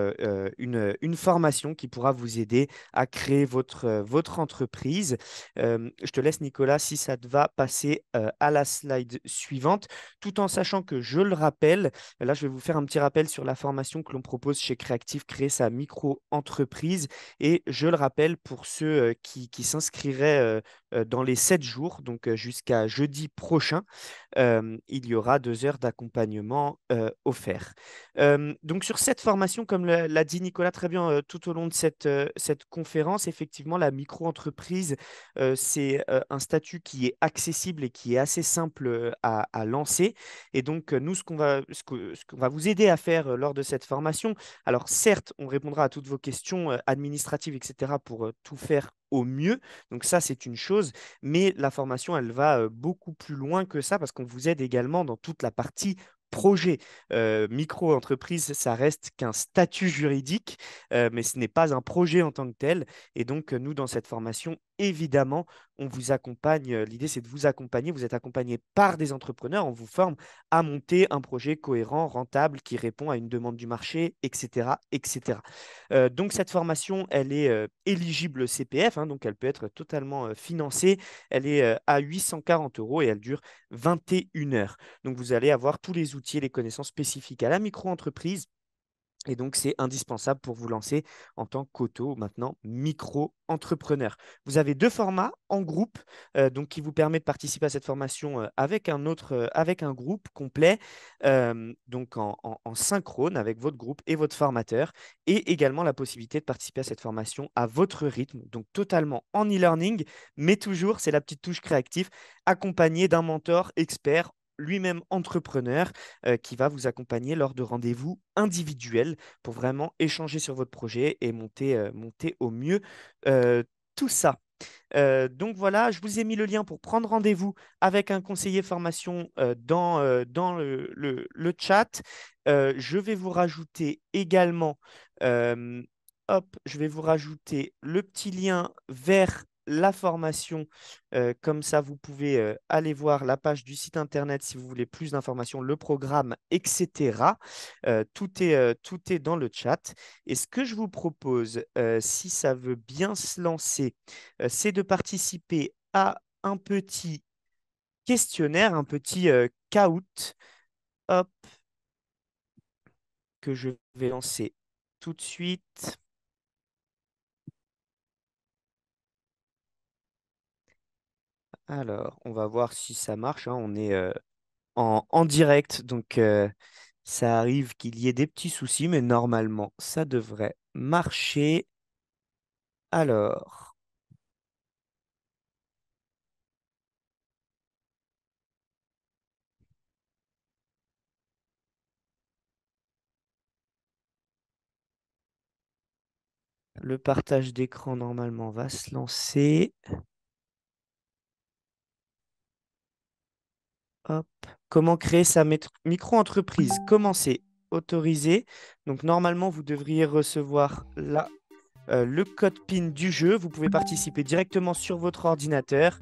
une formation qui pourra vous aider à créer votre entreprise. Je te laisse, Nicolas, si ça te va, passer à la slide suivante, tout en sachant que, je le rappelle, là, je vais vous faire un petit rappel sur la formation que l'on propose chez Creactive, créer sa micro-entreprise. Et je le rappelle pour ceux qui s'inscriraient dans les 7 jours, donc jusqu'à jeudi prochain, il y aura 2 heures d'accompagnement offerts. Donc sur cette formation, comme l'a dit Nicolas très bien tout au long de cette conférence, effectivement, la micro-entreprise, c'est un statut qui est accessible et qui est assez simple à lancer. Et donc, nous, ce qu'on va vous aider à faire lors de cette formation, alors certes, on répondra à toutes vos questions administratives, etc., pour tout faire au mieux. Donc ça, c'est une chose. Mais la formation, elle va beaucoup plus loin que ça parce qu'on vous aide également dans toute la partie projet. Micro-entreprise, ça reste qu'un statut juridique, mais ce n'est pas un projet en tant que tel. Et donc, nous, dans cette formation, évidemment, on vous accompagne. L'idée, c'est de vous accompagner. Vous êtes accompagné par des entrepreneurs. On vous forme à monter un projet cohérent, rentable, qui répond à une demande du marché, etc., etc. Donc, cette formation, elle est éligible CPF, hein, donc elle peut être totalement financée. Elle est à 840 euros et elle dure 21 heures. Donc, vous allez avoir tous les outils et les connaissances spécifiques à la micro-entreprise. Et donc, c'est indispensable pour vous lancer en tant qu'auto, maintenant micro-entrepreneur. Vous avez 2 formats en groupe, donc qui vous permet de participer à cette formation avec un groupe complet, donc en synchrone avec votre groupe et votre formateur, et également la possibilité de participer à cette formation à votre rythme, donc totalement en e-learning, mais toujours, c'est la petite touche créative, accompagné d'un mentor expert, lui-même entrepreneur, qui va vous accompagner lors de rendez-vous individuels pour vraiment échanger sur votre projet et monter au mieux euh, tout ça. Donc voilà, je vous ai mis le lien pour prendre rendez-vous avec un conseiller formation dans le chat. Je vais vous rajouter également, euh, hop, je vais vous rajouter le petit lien vers la formation. Comme ça, vous pouvez aller voir la page du site internet si vous voulez plus d'informations, le programme, etc. Tout est dans le chat. Et ce que je vous propose, si ça veut bien se lancer, c'est de participer à un petit questionnaire, un petit caout, hop, que je vais lancer tout de suite. Alors, on va voir si ça marche, hein. On est en direct, donc ça arrive qu'il y ait des petits soucis, mais normalement, ça devrait marcher. Alors, le partage d'écran, normalement, va se lancer. Hop. Comment créer sa micro-entreprise? Commencer. Autoriser. Donc, normalement, vous devriez recevoir là le code PIN du jeu. Vous pouvez participer directement sur votre ordinateur.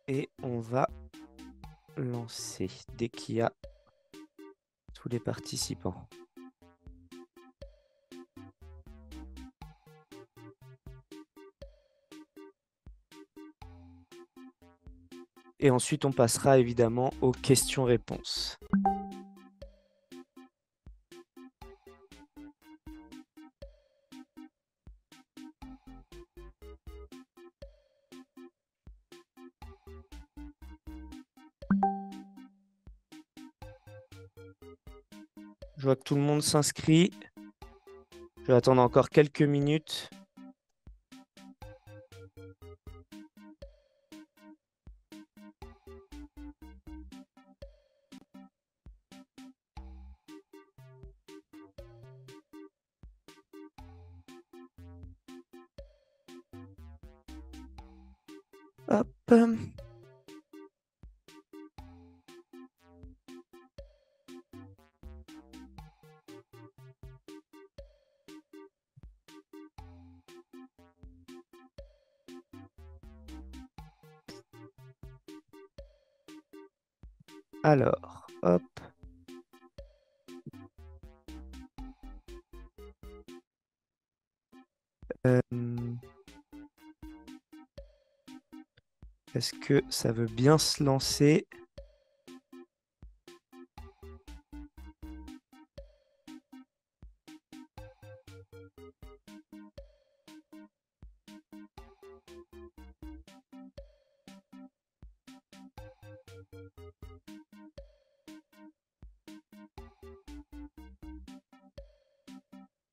Et on va lancer dès qu'il y a tous les participants. Et ensuite, on passera évidemment aux questions-réponses. Je vois que tout le monde s'inscrit. Je vais attendre encore quelques minutes. Hop. Alors, hop. Euh, Est-ce que ça veut bien se lancer?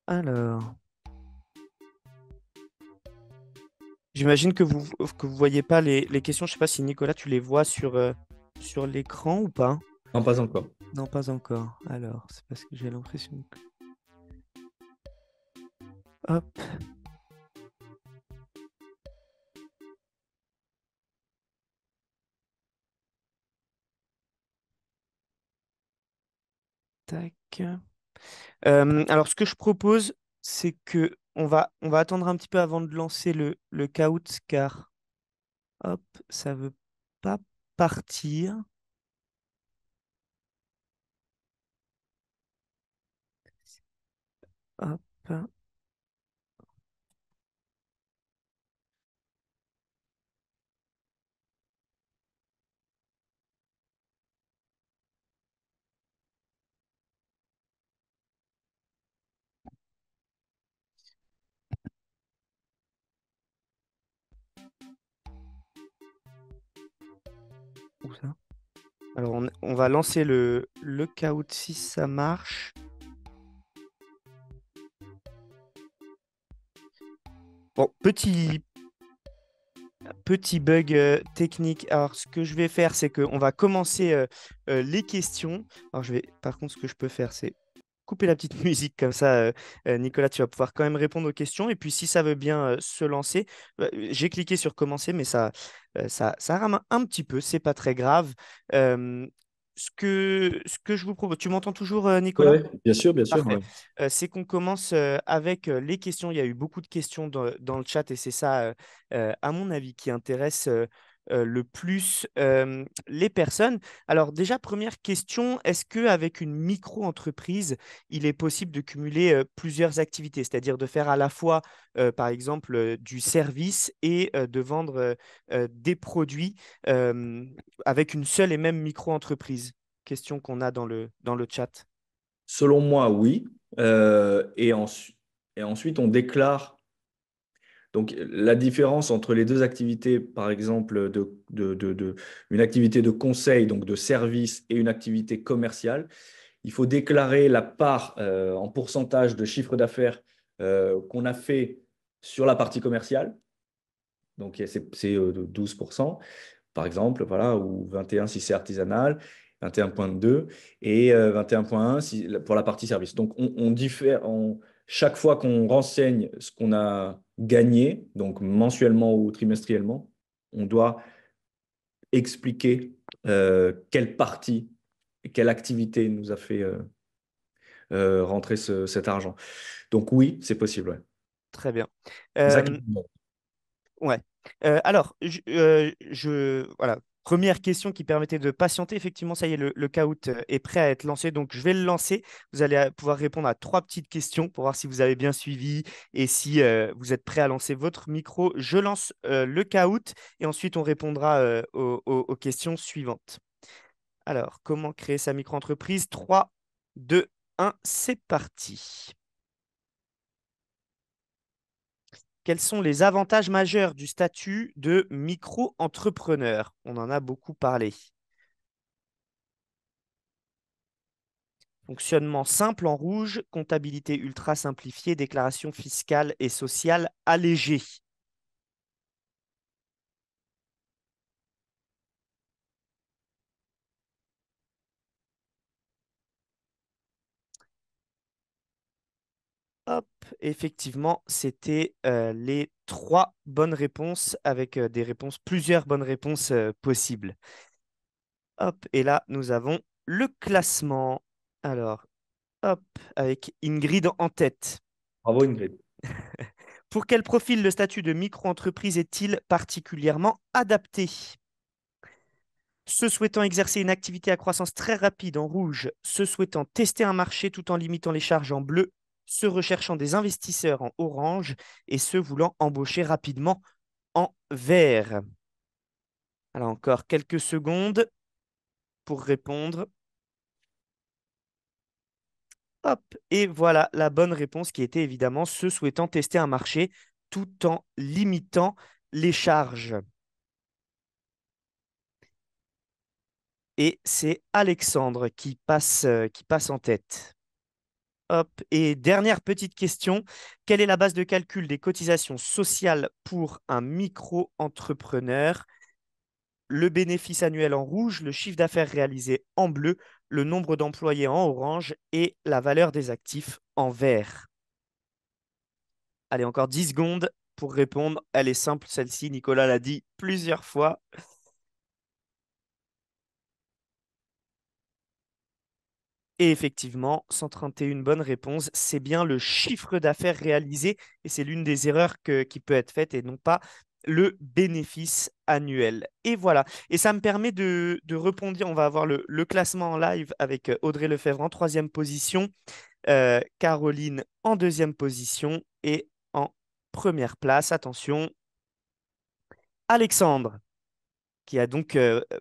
Alors, j'imagine que vous voyez pas les questions. Je sais pas si Nicolas, tu les vois sur l'écran ou pas? Non, pas encore. Non, pas encore. Alors, c'est parce que j'ai l'impression que... Hop, tac. Alors, ce que je propose, c'est que on va attendre un petit peu avant de lancer le caout, car hop, ça veut pas partir. Hop. Où ça? Alors, on va lancer le caout si ça marche. Bon, petit bug technique. Alors, ce que je vais faire, c'est qu'on va commencer les questions. Alors, par contre, ce que je peux faire, c'est couper la petite musique comme ça. Nicolas, tu vas pouvoir quand même répondre aux questions. Et puis, si ça veut bien se lancer, j'ai cliqué sur commencer, mais ça rame un petit peu. C'est pas très grave. Euh, ce que je vous propose, tu m'entends toujours, Oui, Nicolas? bien sûr. Parfait. Ouais. C'est qu'on commence avec les questions. Il y a eu beaucoup de questions dans le chat et c'est ça, à mon avis, qui intéresse le plus les personnes. Alors déjà, première question, est-ce qu'avec une micro-entreprise, il est possible de cumuler plusieurs activités, c'est-à-dire de faire à la fois, par exemple, du service et de vendre des produits euh, avec une seule et même micro-entreprise? Question qu'on a dans le chat. Selon moi, oui. Et ensuite, on déclare. Donc, la différence entre les deux activités, par exemple, une activité de conseil, donc de service, et une activité commerciale, il faut déclarer la part en pourcentage de chiffre d'affaires qu'on a fait sur la partie commerciale. Donc, de 12%, par exemple, voilà, ou 21 si c'est artisanal, 21,2 et 21,1 pour la partie service. Donc, on diffère, chaque fois qu'on renseigne ce qu'on a gagné, donc mensuellement ou trimestriellement, on doit expliquer quelle partie, quelle activité nous a fait rentrer cet argent. Donc, oui, c'est possible. Ouais. Très bien. C'est ça qui Ouais. Alors, voilà. Première question qui permettait de patienter. Effectivement, ça y est, le Kahoot est prêt à être lancé. Donc, je vais le lancer. Vous allez pouvoir répondre à trois petites questions pour voir si vous avez bien suivi et si vous êtes prêt à lancer votre micro. Je lance le Kahoot et ensuite, on répondra aux questions suivantes. Alors, comment créer sa micro-entreprise? 3, 2, 1, c'est parti. Quels sont les avantages majeurs du statut de micro-entrepreneur? On en a beaucoup parlé. Fonctionnement simple en rouge, comptabilité ultra simplifiée, déclaration fiscale et sociale allégée. Hop, effectivement, c'était les trois bonnes réponses avec des réponses, plusieurs bonnes réponses possibles. Hop, et là, nous avons le classement. Alors, hop, avec Ingrid en tête. Bravo Ingrid. Pour quel profil le statut de micro-entreprise est-il particulièrement adapté? Ceux souhaitant exercer une activité à croissance très rapide en rouge, ceux souhaitant tester un marché tout en limitant les charges en bleu, ceux recherchant des investisseurs en orange et ceux voulant embaucher rapidement en vert. Alors encore quelques secondes pour répondre. Hop, et voilà la bonne réponse qui était évidemment ceux souhaitant tester un marché tout en limitant les charges. Et c'est Alexandre qui passe en tête. Hop. Et dernière petite question, quelle est la base de calcul des cotisations sociales pour un micro-entrepreneur? Le bénéfice annuel en rouge, le chiffre d'affaires réalisé en bleu, le nombre d'employés en orange et la valeur des actifs en vert. Allez, encore 10 secondes pour répondre. Elle est simple, celle-ci. Nicolas l'a dit plusieurs fois. Et effectivement, 131 bonnes réponses, c'est bien le chiffre d'affaires réalisé et c'est l'une des erreurs qui peut être faite et non pas le bénéfice annuel. Et voilà. Et ça me permet de répondre. On va avoir le classement en live avec Audrey Lefebvre en troisième position, Caroline en deuxième position et en première place. Attention, Alexandre qui a donc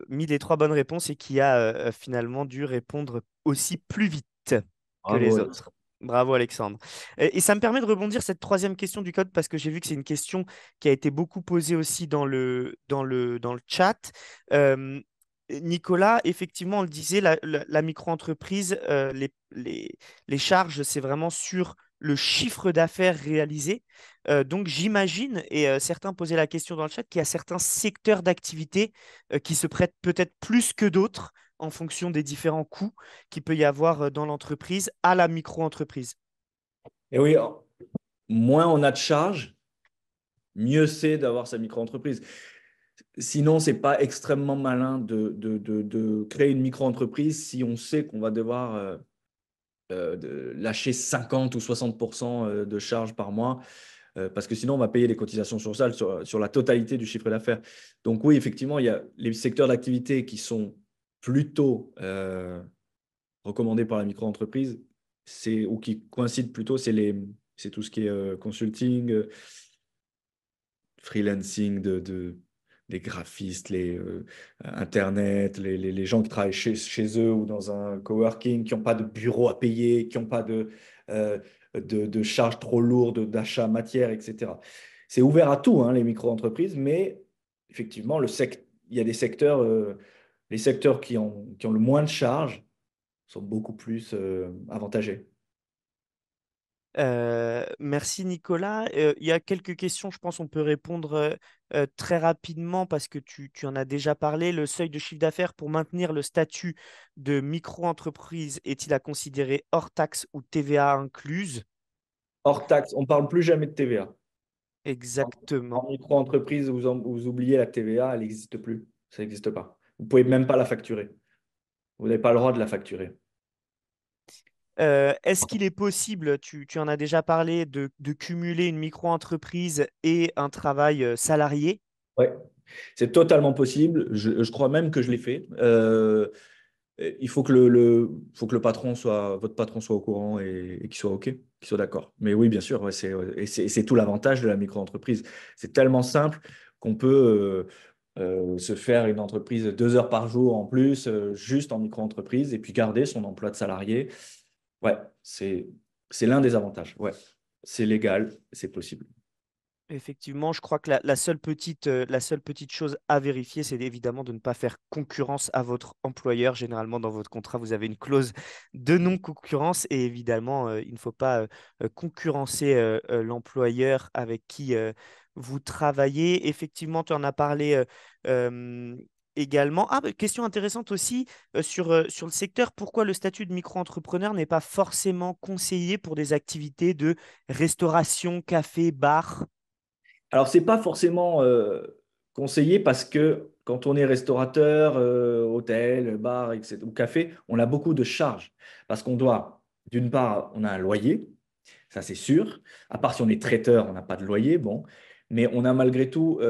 mis les trois bonnes réponses et qui a finalement dû répondre aussi plus vite que Bravo les Alex. autres. Bravo Alexandre. Et ça me permet de rebondir cette troisième question du code parce que j'ai vu que c'est une question qui a été beaucoup posée aussi dans le chat. Euh, Nicolas, effectivement, on le disait, la micro-entreprise, les charges, c'est vraiment sur le chiffre d'affaires réalisé. Donc j'imagine, et certains posaient la question dans le chat, qu'il y a certains secteurs d'activité qui se prêtent peut-être plus que d'autres en fonction des différents coûts qu'il peut y avoir dans l'entreprise à la micro-entreprise. Et oui, moins on a de charges, mieux c'est d'avoir sa micro-entreprise. Sinon, c'est pas extrêmement malin de créer une micro-entreprise si on sait qu'on va devoir lâcher 50 ou 60% de charges par mois, parce que sinon, on va payer les cotisations sociales sur la totalité du chiffre d'affaires. Donc oui, effectivement, il y a les secteurs d'activité qui sont plutôt recommandés par la micro-entreprise, ou qui coïncident plutôt, c'est tout ce qui est consulting, freelancing des graphistes, Internet, les gens qui travaillent chez eux ou dans un coworking, qui n'ont pas de bureau à payer, qui n'ont pas euh, de charges trop lourdes d'achat matière, etc. C'est ouvert à tout, hein, les micro-entreprises, mais effectivement, il y a des secteurs, les secteurs qui ont le moins de charges sont beaucoup plus avantagés. Merci Nicolas. Il y a quelques questions, je pense qu'on peut répondre très rapidement parce que tu en as déjà parlé. Le seuil de chiffre d'affaires pour maintenir le statut de micro-entreprise est-il à considérer hors taxe ou TVA incluse? Hors taxe, on ne parle plus jamais de TVA. Exactement. En micro-entreprise, vous oubliez la TVA, elle n'existe plus. Ça n'existe pas. Vous ne pouvez même pas la facturer. Vous n'avez pas le droit de la facturer. Est-ce qu'il est possible, tu en as déjà parlé, de cumuler une micro-entreprise et un travail salarié? Ouais. C'est totalement possible. Je crois même que je l'ai fait. Il faut que faut que le patron soit, votre patron soit au courant et qu'il soit OK, qu'il soit d'accord. Mais oui, bien sûr, ouais, et c'est tout l'avantage de la micro-entreprise. C'est tellement simple qu'on peut se faire une entreprise 2 heures par jour en plus, juste en micro-entreprise, et puis garder son emploi de salarié. Ouais, c'est l'un des avantages. Ouais, c'est légal, c'est possible. Effectivement, je crois que la seule petite chose à vérifier, c'est évidemment de ne pas faire concurrence à votre employeur. Généralement, dans votre contrat, vous avez une clause de non-concurrence et évidemment, il ne faut pas concurrencer l'employeur avec qui vous travaillez. Effectivement, tu en as parlé également. Ah, bah, question intéressante aussi sur le secteur. Pourquoi le statut de micro-entrepreneur n'est pas forcément conseillé pour des activités de restauration, café, bar? Alors, c'est pas forcément conseillé parce que quand on est restaurateur, hôtel, bar, etc., ou café, on a beaucoup de charges. Parce qu'on doit, d'une part, on a un loyer, ça c'est sûr. À part si on est traiteur, on n'a pas de loyer, bon. Mais on a malgré tout,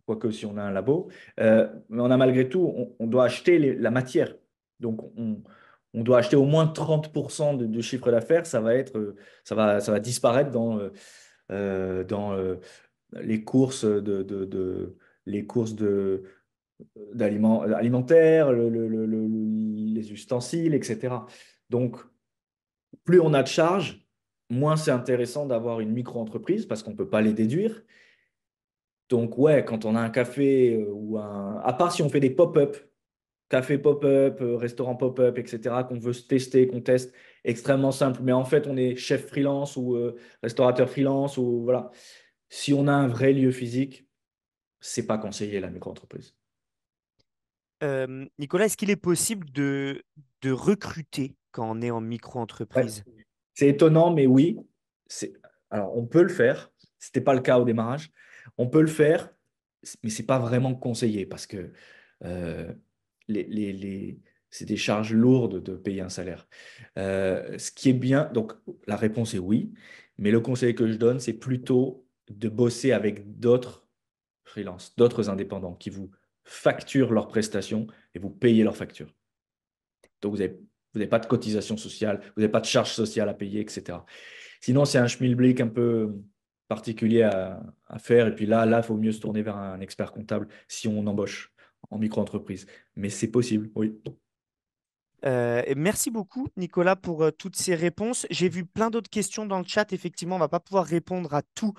quoique si on a un labo, mais on a malgré tout, on doit acheter la matière. Donc, on doit acheter au moins 30% de chiffre d'affaires. Ça va être, ça va disparaître dans les courses les courses d'aliments alimentaires, les ustensiles, etc. Donc, plus on a de charges, moins c'est intéressant d'avoir une micro-entreprise parce qu'on ne peut pas les déduire. Donc, ouais, quand on a un café ou un... À part si on fait des pop-up, café pop-up, restaurant pop-up, etc., qu'on veut se tester, qu'on teste, extrêmement simple. Mais en fait, on est chef freelance ou restaurateur freelance ou voilà. Si on a un vrai lieu physique, c'est pas conseillé la micro-entreprise. Nicolas, est-ce qu'il est possible de recruter quand on est en Ouais. micro-entreprise? C'est étonnant, mais oui. C'est... Alors, on peut le faire. C'était pas le cas au démarrage. On peut le faire, mais c'est pas vraiment conseillé parce que euh, c'est des charges lourdes de payer un salaire. Ce qui est bien, donc la réponse est oui, mais le conseil que je donne, c'est plutôt de bosser avec d'autres freelances, d'autres indépendants qui vous facturent leurs prestations et vous payez leurs factures. Donc, vous n'avez pas de cotisation sociale, vous n'avez pas de charges sociales à payer, etc. Sinon, c'est un schmilblick un peu particulier à faire. Et puis là, il faut mieux se tourner vers un expert comptable si on embauche en micro-entreprise. Mais c'est possible, oui. Et merci beaucoup, Nicolas, pour toutes ces réponses. J'ai vu plein d'autres questions dans le chat. Effectivement, on ne va pas pouvoir répondre à tout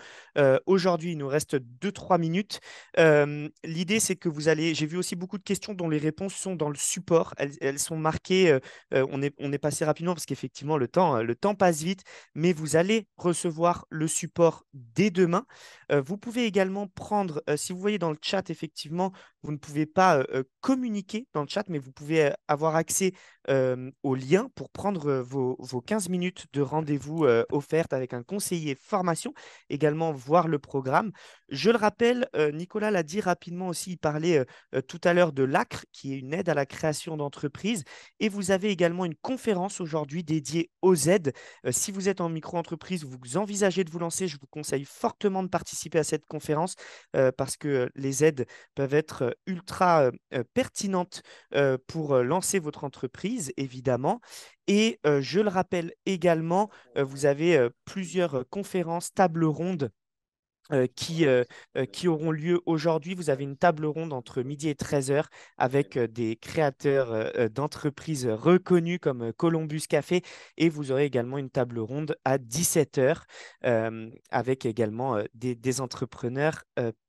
aujourd'hui. Il nous reste 2 3 minutes. L'idée, c'est que vous allez. J'ai vu aussi beaucoup de questions dont les réponses sont dans le support. Elles sont marquées. On est passé rapidement parce qu'effectivement, le temps passe vite. Mais vous allez recevoir le support dès demain. Vous pouvez également prendre, si vous voyez dans le chat, effectivement, vous ne pouvez pas communiquer dans le chat, mais vous pouvez avoir accès au lien pour prendre vos 15 minutes de rendez-vous offertes avec un conseiller formation, également voir le programme. Je le rappelle, Nicolas l'a dit rapidement aussi, il parlait tout à l'heure de l'ACRE, qui est une aide à la création d'entreprises, et vous avez également une conférence aujourd'hui dédiée aux aides. Si vous êtes en micro-entreprise, vous envisagez de vous lancer, je vous conseille fortement de participer à cette conférence parce que les aides peuvent être ultra pertinentes pour lancer votre entreprise, évidemment. Et je le rappelle également, vous avez plusieurs conférences, tables rondes qui auront lieu aujourd'hui. Vous avez une table ronde entre midi et 13 heures avec des créateurs d'entreprises reconnus comme Columbus Café et vous aurez également une table ronde à 17 heures avec également des entrepreneurs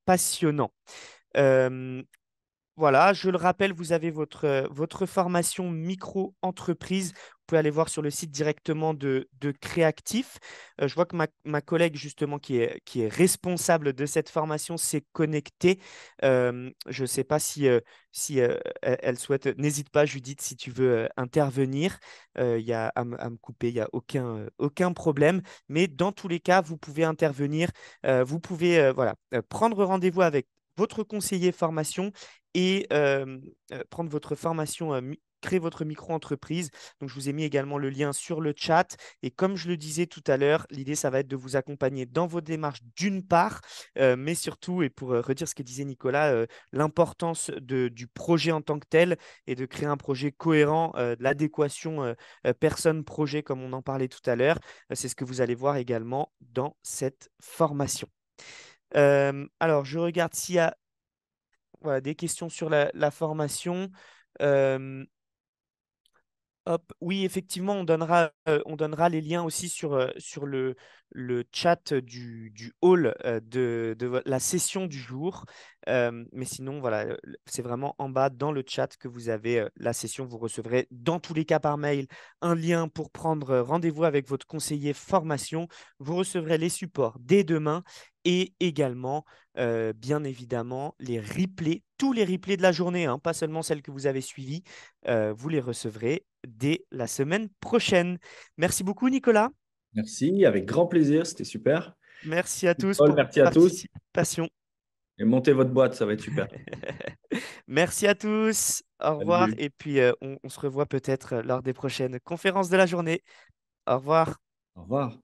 passionnants. Euh, voilà, je le rappelle, vous avez votre formation micro-entreprise. Vous pouvez aller voir sur le site directement de Créactif. Je vois que ma collègue, justement, qui est responsable de cette formation, s'est connectée. Je ne sais pas si elle souhaite. N'hésite pas, Judith, si tu veux intervenir. Il y a à me couper, il n'y a aucun problème. Mais dans tous les cas, vous pouvez intervenir. Vous pouvez voilà, prendre rendez-vous avec votre conseiller formation et prendre votre formation créer votre micro-entreprise. Donc, je vous ai mis également le lien sur le chat. Et comme je le disais tout à l'heure, l'idée, ça va être de vous accompagner dans vos démarches d'une part, mais surtout, et pour redire ce que disait Nicolas, l'importance du projet en tant que tel et de créer un projet cohérent, de l'adéquation personne-projet, comme on en parlait tout à l'heure. C'est ce que vous allez voir également dans cette formation. Alors, je regarde s'il y a voilà, des questions sur la formation. Euh, Hop, oui, effectivement, on donnera les liens aussi sur le chat du hall de la session du jour. Mais sinon, voilà, c'est vraiment en bas dans le chat que vous avez la session. Vous recevrez dans tous les cas par mail un lien pour prendre rendez-vous avec votre conseiller formation. Vous recevrez les supports dès demain et également, bien évidemment, les replays, tous les replays de la journée, hein, pas seulement celles que vous avez suivies. Vous les recevrez dès la semaine prochaine. Merci beaucoup, Nicolas. Merci, avec grand plaisir, c'était super. Merci à tous Paul, pour merci votre à tous. participation. Et montez votre boîte, ça va être super. Merci à tous. Au revoir. Salut. Et puis, on se revoit peut-être lors des prochaines conférences de la journée. Au revoir. Au revoir.